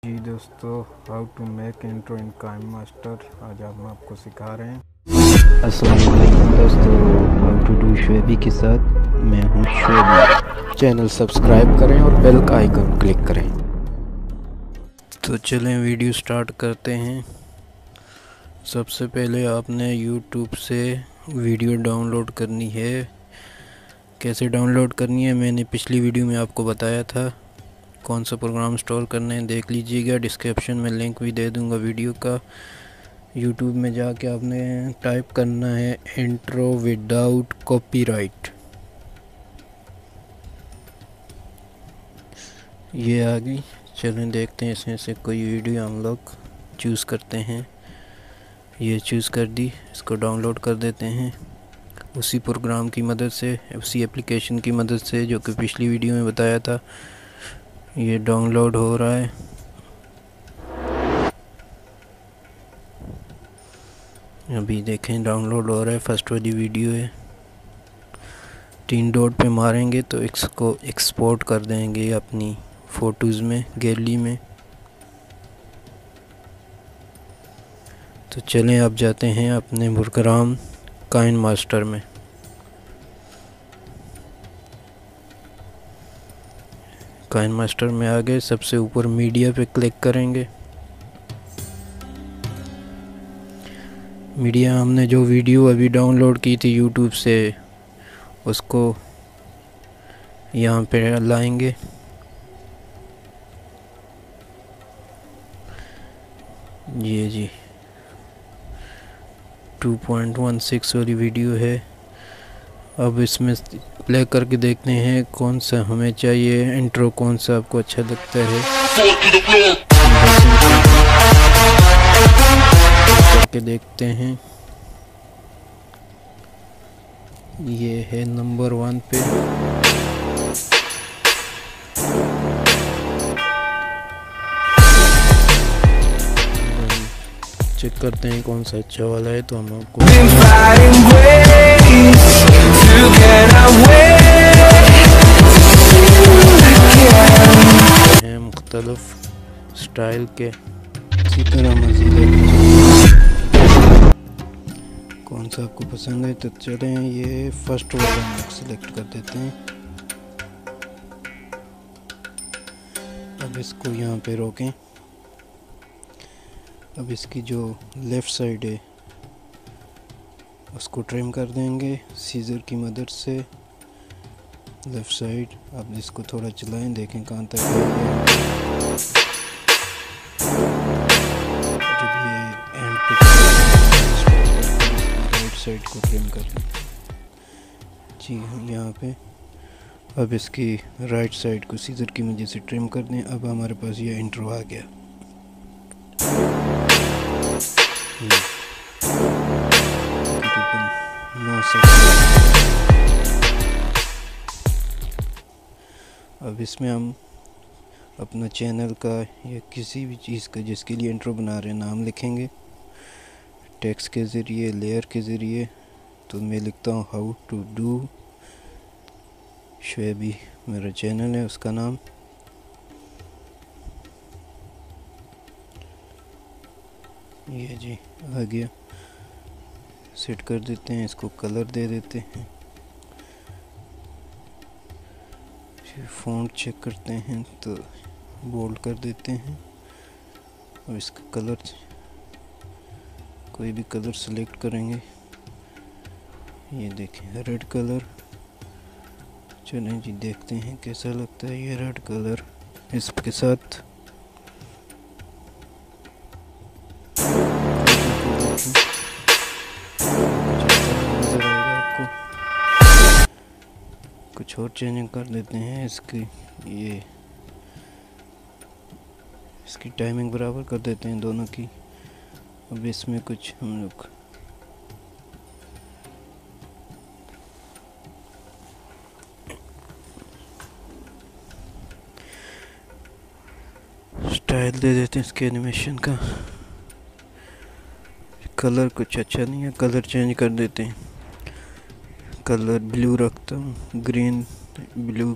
जी दोस्तों, how to make intro in KineMaster आज हम आपको सिखा रहे हैं। अस्सलाम वालेकुम दोस्तों, हाउ टू डू शुएबी के साथ मैं हूँ शुएबी। चैनल सब्सक्राइब करें और बेल का आइकन क्लिक करें। तो चलें वीडियो स्टार्ट करते हैं। सबसे पहले आपने यूट्यूब से वीडियो डाउनलोड करनी है। कैसे डाउनलोड करनी है मैंने पिछली वीडियो में आपको बताया था। कौन सा प्रोग्राम इंस्टॉल करना है देख लीजिएगा, डिस्क्रिप्शन में लिंक भी दे दूंगा वीडियो का। यूट्यूब में जाके आपने टाइप करना है इंट्रो विदाउट कॉपीराइट। ये आ गई। चलें देखते हैं इसमें से कोई वीडियो हम लोग चूज़ करते हैं। ये चूज़ कर दी, इसको डाउनलोड कर देते हैं उसी प्रोग्राम की मदद से, उसी एप्लीकेशन की मदद से जो कि पिछली वीडियो में बताया था। ये डाउनलोड हो रहा है। अभी देखें डाउनलोड हो रहा है। फर्स्ट वाली वीडियो है। 3 डॉट पे मारेंगे तो इसको एक्सपोर्ट कर देंगे अपनी फ़ोटोज़ में, गैलरी में। तो चलें अब जाते हैं अपने प्रोग्राम काइनमास्टर में। काइनमास्टर में आ गए, सबसे ऊपर मीडिया पे क्लिक करेंगे। मीडिया हमने जो वीडियो अभी डाउनलोड की थी यूट्यूब से उसको यहाँ पे लाएंगे। ये जी 2.16 वाली वीडियो है। अब इसमें प्ले करके देखते हैं कौन सा हमें चाहिए, इंट्रो कौन सा आपको अच्छा लगता है करके देखते हैं। ये है नंबर 1 पे। चेक करते हैं कौन सा अच्छा वाला है तो हम आपको हैं मुख्तलिफ स्टाइल के। इसी तरह मज़ीद कौन सा आपको पसंद है तो चलें ये फर्स्ट वाला हम सेलेक्ट कर देते हैं। अब इसको यहाँ पे रोकें। अब इसकी जो लेफ़्ट साइड है उसको ट्रिम कर देंगे सीजर की मदद से, लेफ़्ट साइड। अब इसको थोड़ा चलाएं, देखें कहाँ तक है। जब ये एंड पे राइट साइड को ट्रिम कर लें। जी हाँ, यहाँ पे अब इसकी राइट साइड को सीजर की मदद से ट्रिम कर दें। अब हमारे पास ये इंट्रो आ गया। अब इसमें हम अपना चैनल का या किसी भी चीज़ का जिसके लिए इंट्रो बना रहे हैं नाम लिखेंगे टेक्स्ट के ज़रिए, लेयर के ज़रिए। तो मैं लिखता हूँ हाउ टू डू शुएबी, मेरा चैनल है उसका नाम। ये जी आ गया। सेट कर देते हैं, इसको कलर दे देते हैं। फ़ॉन्ट चेक करते हैं तो बोल्ड कर देते हैं। और इसका कलर कोई भी कलर सेलेक्ट करेंगे। ये देखें रेड कलर। चलें जी देखते हैं कैसा लगता है ये रेड कलर इसके साथ। कुछ और चेंजिंग कर देते हैं इसकी टाइमिंग बराबर कर देते हैं दोनों की। अब इसमें कुछ हम लोग स्टाइल दे देते हैं इसके एनिमेशन का। कलर कुछ अच्छा नहीं है, कलर चेंज कर देते हैं। कलर ब्लू रखता हूँ, ग्रीन ब्लू